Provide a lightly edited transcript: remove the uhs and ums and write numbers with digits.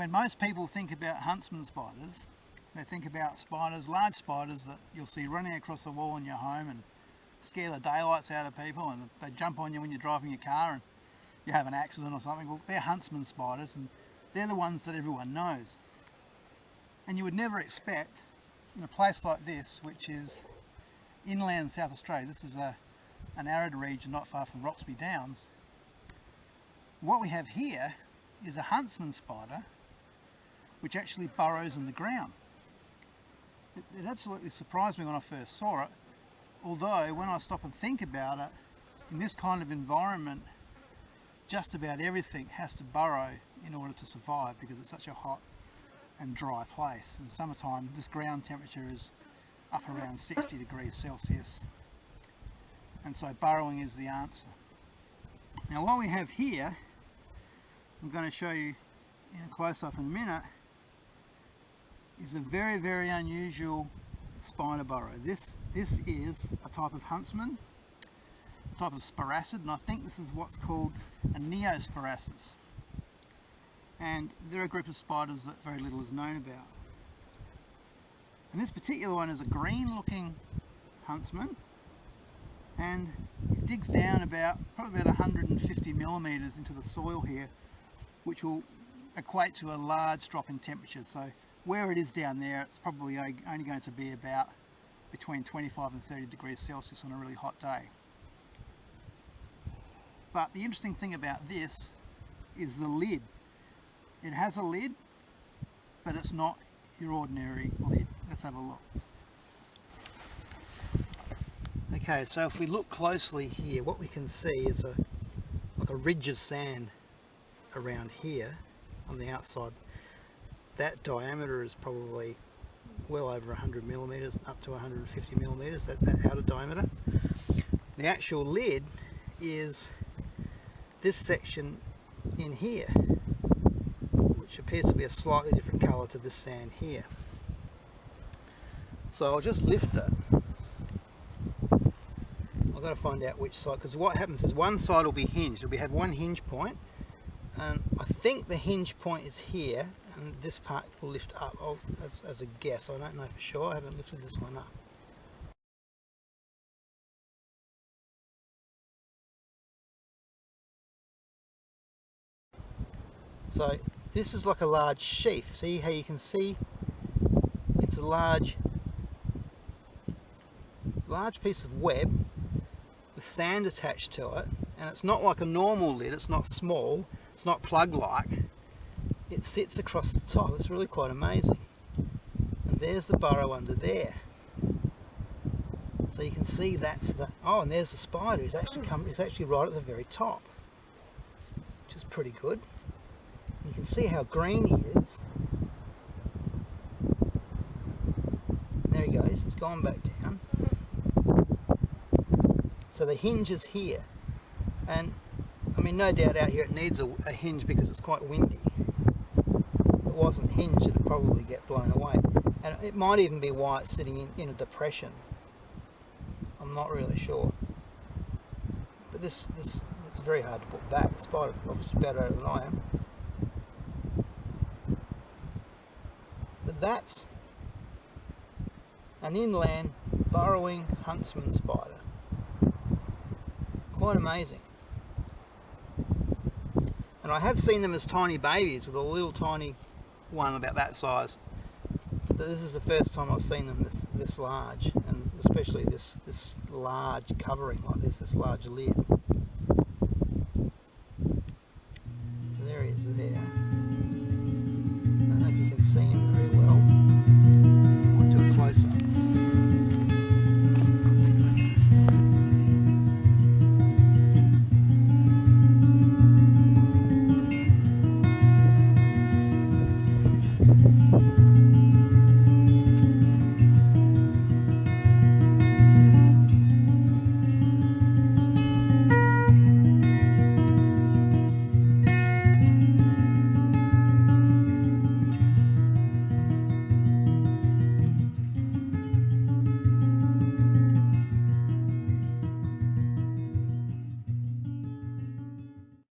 When most people think about huntsman spiders, they think about spiders, large spiders that you'll see running across the wall in your home and scare the daylights out of people, and they jump on you when you're driving your car and you have an accident or something. Well, they're huntsman spiders, and they're the ones that everyone knows. And you would never expect in a place like this, which is inland South Australia, this is an arid region not far from Roxby Downs, what we have here is a huntsman spider which actually burrows in the ground. It absolutely surprised me when I first saw it, although when I stop and think about it, in this kind of environment, just about everything has to burrow in order to survive because it's such a hot and dry place. In summertime, this ground temperature is up around 60 degrees Celsius, and so burrowing is the answer. Now what we have here, I'm going to show you in a close-up in a minute, is a very, very unusual spider burrow. This is a type of huntsman, a type of Sparassid, and I think this is what's called a Neosparassis. And they're a group of spiders that very little is known about. And this particular one is a green-looking huntsman, and it digs down probably about 150 millimeters into the soil here, which will equate to a large drop in temperature. So where it is down there, it's probably only going to be about between 25 and 30 degrees Celsius on a really hot day. But the interesting thing about this is the lid. It has a lid, but it's not your ordinary lid. Let's have a look. Okay, so if we look closely here, what we can see is like a ridge of sand around here on the outside. That diameter is probably well over 100 millimeters, up to 150 millimeters, that outer diameter. The actual lid is this section in here, which appears to be a slightly different colour to this sand here. So I'll just lift it. I've got to find out which side, because what happens is one side will be hinged. We have one hinge point, and I think the hinge point is here, and this part will lift up as a guess. I don't know for sure. I haven't lifted this one up. So this is like a large sheath. See how you can see it's a large piece of web with sand attached to it, and it's not like a normal lid. It's not small, it's not plug-like. It sits across the top. It's really quite amazing. And there's the burrow under there. So you can see that's the, oh, and there's the spider. It's actually right at the very top, which is pretty good. You can see how green he is. And there he goes. He's gone back down. So the hinge is here, and I mean, no doubt out here it needs a hinge because it's quite windy. If it wasn't hinged, it'd probably get blown away, and it might even be why it's sitting in a depression. I'm not really sure, but this it's very hard to put back. The spider obviously better at it than I am, but that's an inland burrowing huntsman spider. Quite amazing. And I have seen them as tiny babies with a little tiny one about that size. But this is the first time I've seen them this large, and especially this large covering like this large lid.